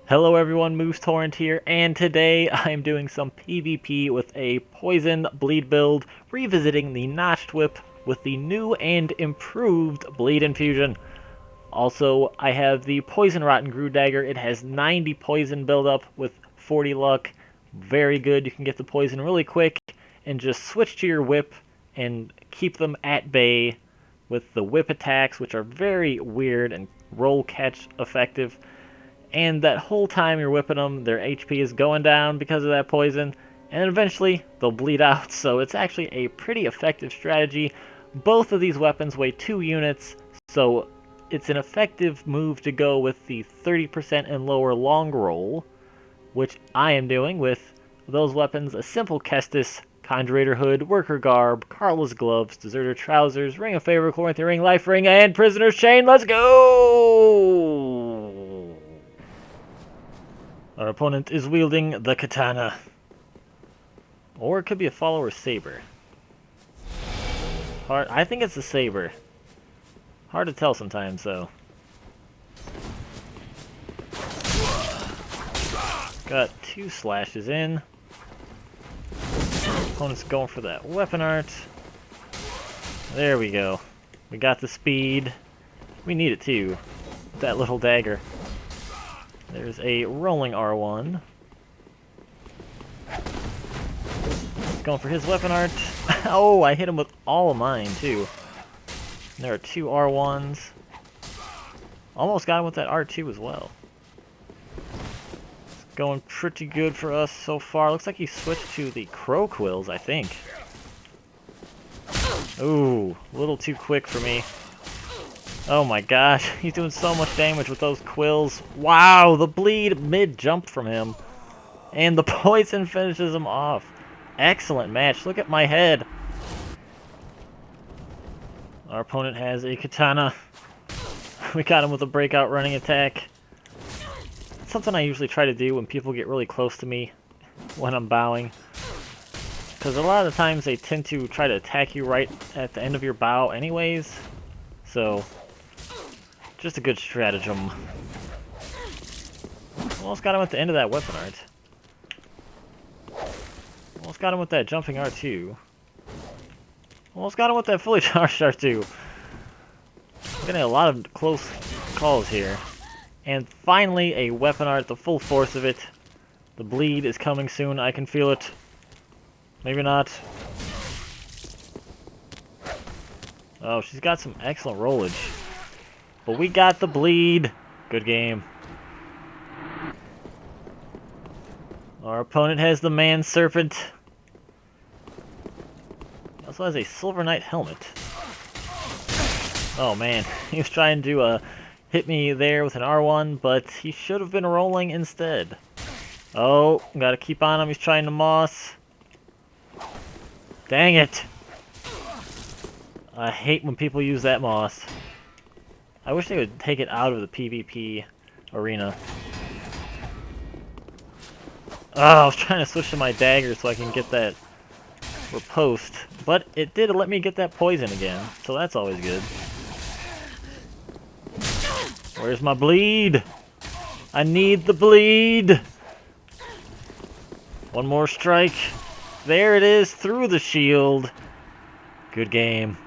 Hello everyone, Moose Torrent here, and today I'm doing some PvP with a Poison Bleed build, revisiting the Notched Whip with the new and improved Bleed Infusion. Also, I have the Poison Rotten Grew Dagger. It has 90 poison buildup with 40 luck. Very good, you can get the poison really quick, and just switch to your whip and keep them at bay with the whip attacks, which are very weird and roll catch effective. And that whole time you're whipping them, their HP is going down because of that poison, and eventually they'll bleed out, so it's actually a pretty effective strategy. Both of these weapons weigh 2 units, so it's an effective move to go with the 30% and lower long roll, which I am doing with those weapons: a simple Kestis, Conjurator Hood, Worker Garb, Carla's Gloves, Deserter Trousers, Ring of Favor, Chloranthy Ring, Life Ring, and Prisoner's Chain. Let's go! Our opponent is wielding the katana. Or it could be a follower saber. I think it's a saber. Hard to tell sometimes, though. Got 2 slashes in. Opponent's going for that weapon art. There we go. We got the speed. We need it too. That little dagger. There's a rolling R1. He's going for his weapon art. Oh, I hit him with all of mine, too. And there are 2 R1s. Almost got him with that R2 as well. It's going pretty good for us so far. Looks like he switched to the Crow Quills, I think. Ooh, a little too quick for me. Oh my gosh, he's doing so much damage with those quills. Wow, the bleed mid-jumped from him. And the poison finishes him off. Excellent match. Look at my head. Our opponent has a katana. We got him with a breakout running attack. It's something I usually try to do when people get really close to me when I'm bowing. Because a lot of the times they tend to try to attack you right at the end of your bow anyways. So just a good stratagem. Almost got him at the end of that weapon art. Almost got him with that jumping R2. Almost got him with that fully charged R2. We're getting a lot of close calls here. And finally, a weapon art, the full force of it. The bleed is coming soon, I can feel it. Maybe not. Oh, she's got some excellent rollage. But we got the bleed. Good game. Our opponent has the Man Serpent. He also has a Silver Knight helmet. Oh man, he was trying to hit me there with an R1, but he should have been rolling instead. Oh, gotta keep on him. He's trying to moss. Dang it. I hate when people use that moss. I wish they would take it out of the PvP arena. Oh, I was trying to switch to my dagger so I can get that riposte, but it did let me get that poison again, so that's always good. Where's my bleed? I need the bleed! One more strike. There it is, through the shield. Good game.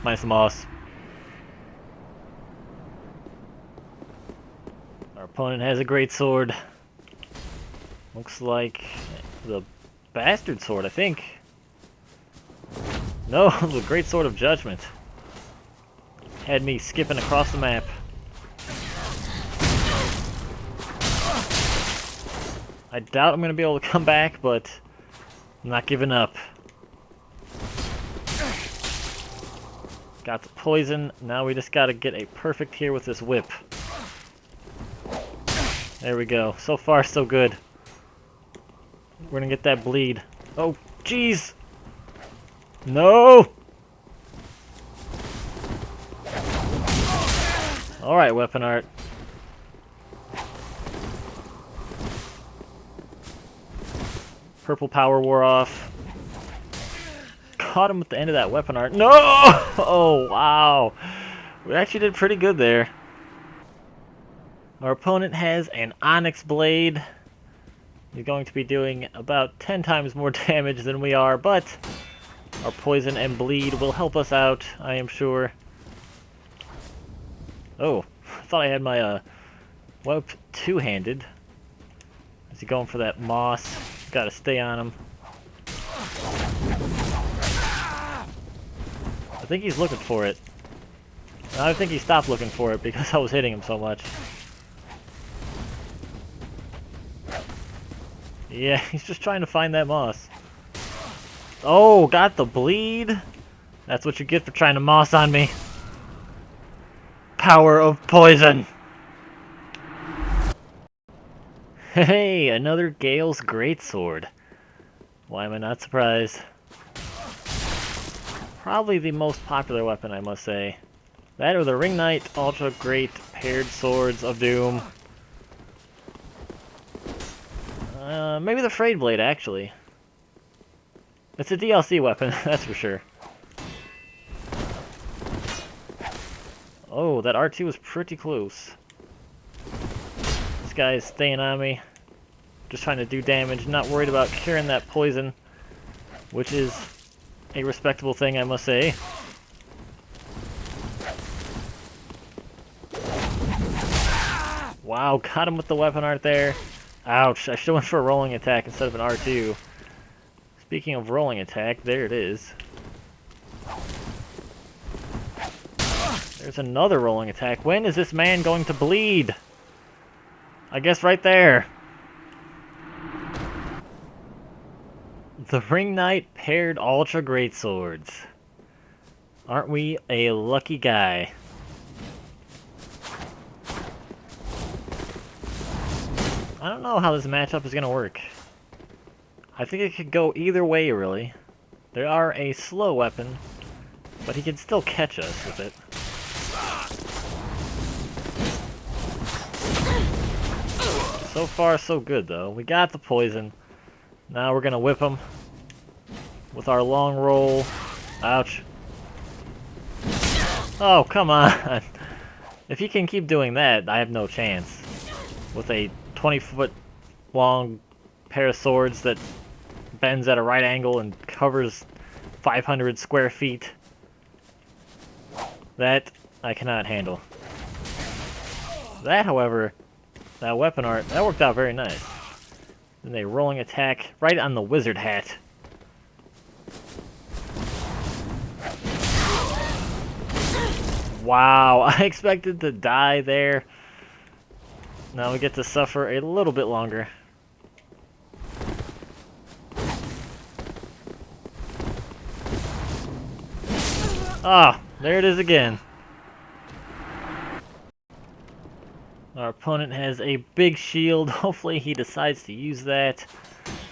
Minus the moss. Our opponent has a great sword. Looks like the bastard sword, I think. No, the great sword of judgment. Had me skipping across the map. I doubt I'm going to be able to come back, but I'm not giving up. Got the poison. Now we just got to get a perfect here with this whip. There we go. So far, so good. We're gonna get that bleed. Oh, jeez! No! Alright, weapon art. Purple power wore off. Caught him at the end of that weapon art. No! Oh, wow. We actually did pretty good there. Our opponent has an Onyx Blade. He's going to be doing about 10 times more damage than we are, but our poison and bleed will help us out, I am sure. Oh, I thought I had my whip two-handed. Is he going for that moss? Gotta stay on him. I think he's looking for it. I think he stopped looking for it because I was hitting him so much. Yeah, he's just trying to find that moss. Oh, got the bleed. That's what you get for trying to moss on me. Power of poison. Hey, another Gale's Greatsword. Why am I not surprised? Probably the most popular weapon, I must say. That or the Ring Knight Ultra Great Paired Swords of Doom. Maybe the Frayed Blade, actually. It's a DLC weapon, that's for sure. Oh, that R2 was pretty close. This guy is staying on me. Just trying to do damage, not worried about curing that poison. Which is a respectable thing, I must say. Wow, got him with the weapon art there. Ouch, I should have went for a rolling attack instead of an R2. Speaking of rolling attack, there it is. There's another rolling attack. When is this man going to bleed? I guess right there. The Ring Knight Paired Ultra Greatswords. Aren't we a lucky guy? I don't know how this matchup is going to work. I think it could go either way, really. They are a slow weapon, but he can still catch us with it. So far, so good, though. We got the poison. Now we're going to whip him with our long roll. Ouch. Oh, come on. If he can keep doing that, I have no chance. With a 20-foot long pair of swords that bends at a right angle and covers 500 square feet. That I cannot handle. That, however, that weapon art, that worked out very nice. Then a rolling attack right on the wizard hat. Wow, I expected to die there. Now we get to suffer a little bit longer. Ah, there it is again. Our opponent has a big shield. Hopefully he decides to use that.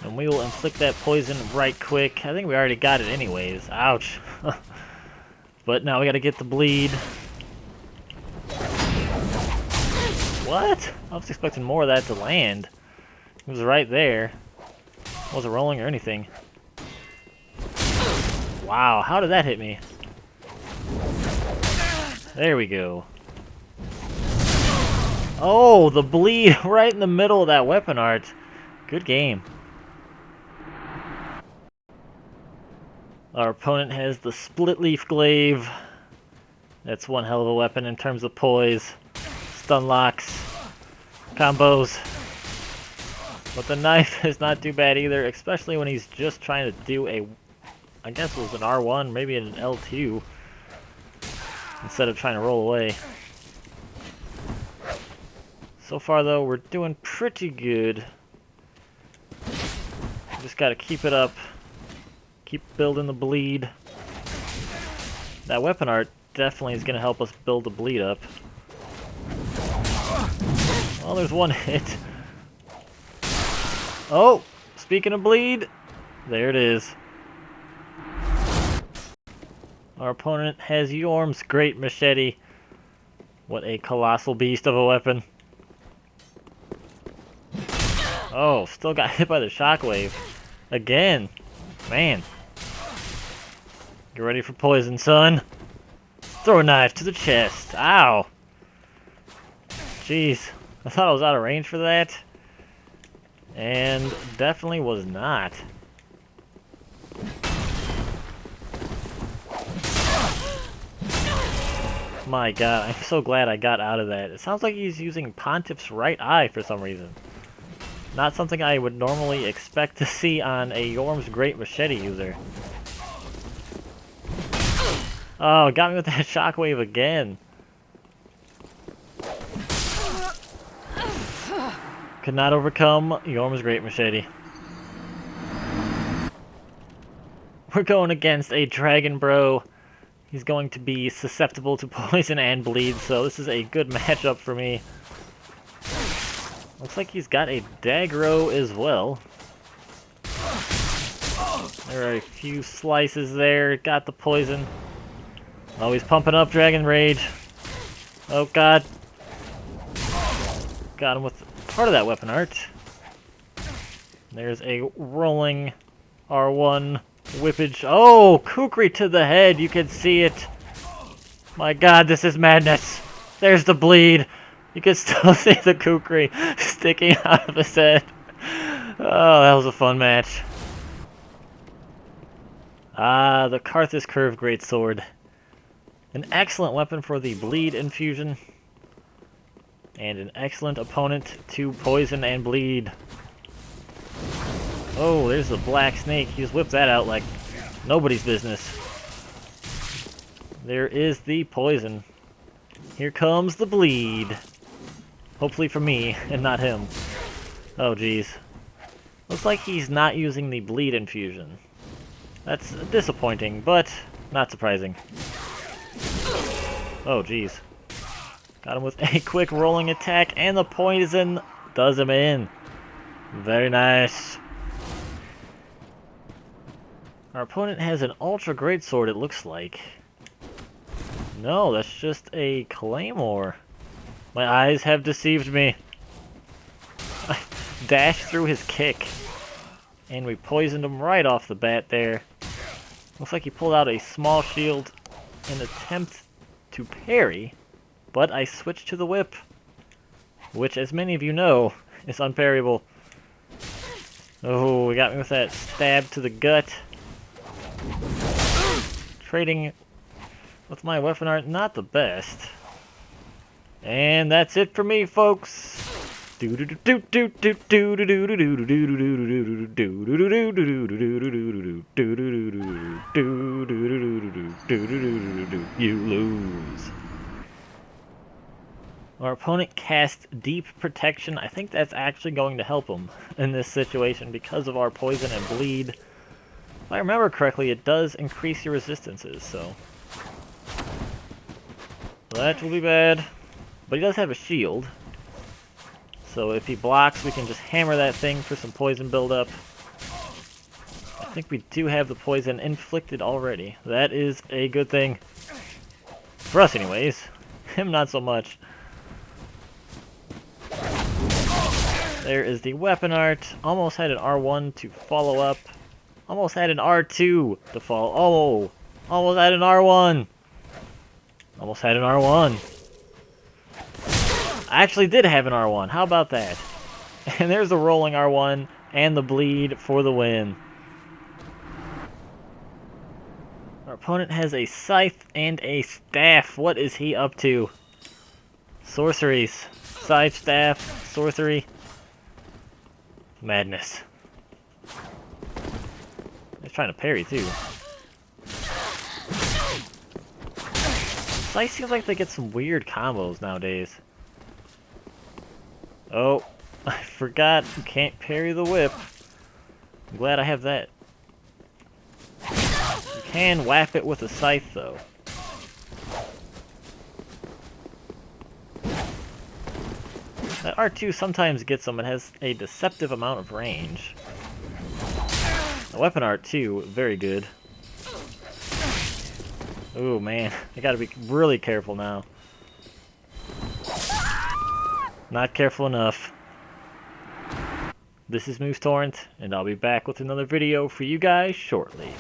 And we will inflict that poison right quick. I think we already got it anyways. Ouch. But now we gotta get the bleed. What? I was expecting more of that to land. It was right there. Wasn't rolling or anything. Wow, how did that hit me? There we go. Oh, the bleed right in the middle of that weapon art. Good game. Our opponent has the Split Leaf Glaive. That's one hell of a weapon in terms of poise, stun locks, combos. But the knife is not too bad either, especially when he's just trying to do a, I guess it was an R1, maybe an L2, instead of trying to roll away. So far, though, we're doing pretty good. Just gotta keep it up. Keep building the bleed. That weapon art definitely is gonna help us build the bleed up. Well, there's one hit. Oh, speaking of bleed, there it is. Our opponent has Yorm's Great Machete. What a colossal beast of a weapon. Oh, still got hit by the shockwave. Again. Man. Get ready for poison, son. Throw a knife to the chest. Ow. Jeez. I thought I was out of range for that. And definitely was not. My god, I'm so glad I got out of that. It sounds like he's using Pontiff's right eye for some reason. Not something I would normally expect to see on a Yorm's Great Machete user. Oh, got me with that shockwave again. Could not overcome Yorm's Great Machete. We're going against a Dragon Bro. He's going to be susceptible to poison and bleed, so this is a good matchup for me. Looks like he's got a Daggro as well. There are a few slices there. Got the poison. Oh, he's pumping up Dragon Rage. Oh, God. Got him with part of that weapon art. There's a rolling R1 whippage. Oh, Kukri to the head. You can see it. My god, this is madness. There's the bleed. You can still see the Kukri sticking out of his head. Oh, that was a fun match. Ah, the Karthus Curve Greatsword. An excellent weapon for the bleed infusion. And an excellent opponent to poison and bleed. Oh, there's the Black Snake. He just whipped that out like nobody's business. There is the poison. Here comes the bleed. Hopefully for me, and not him. Oh, jeez. Looks like he's not using the bleed infusion. That's disappointing, but not surprising. Oh, jeez. Got him with a quick rolling attack, and the poison does him in. Very nice. Our opponent has an Ultra Greatsword, it looks like. No, that's just a Claymore. My eyes have deceived me. I dashed through his kick. And we poisoned him right off the bat there. Looks like he pulled out a small shield in an attempt to parry. But I switched to the whip. Which, as many of you know, is unparryable. Oh, he got me with that stab to the gut. Trading with my weapon art, not the best. And that's it for me, folks. You lose. Our opponent cast Deep Protection. I think that's actually going to help him in this situation because of our poison and bleed. If I remember correctly, it does increase your resistances, so that will be bad. But he does have a shield. So if he blocks, we can just hammer that thing for some poison buildup. I think we do have the poison inflicted already. That is a good thing. For us anyways. Him not so much. There is the weapon art. Almost had an R1 to follow up. Almost had an R2 to follow. Oh! Almost had an R1! Almost had an R1. I actually did have an R1. How about that? And there's the rolling R1 and the bleed for the win. Our opponent has a scythe and a staff. What is he up to? Sorceries. Scythe, staff, sorcery. Madness. He's trying to parry too. Scythe seems like they get some weird combos nowadays. Oh, I forgot you can't parry the whip. I'm glad I have that. You can whap it with a scythe though. That R2 sometimes gets them. It has a deceptive amount of range. The weapon art too, very good. Oh man, I gotta be really careful now. Not careful enough. This is Moose Torrent, and I'll be back with another video for you guys shortly.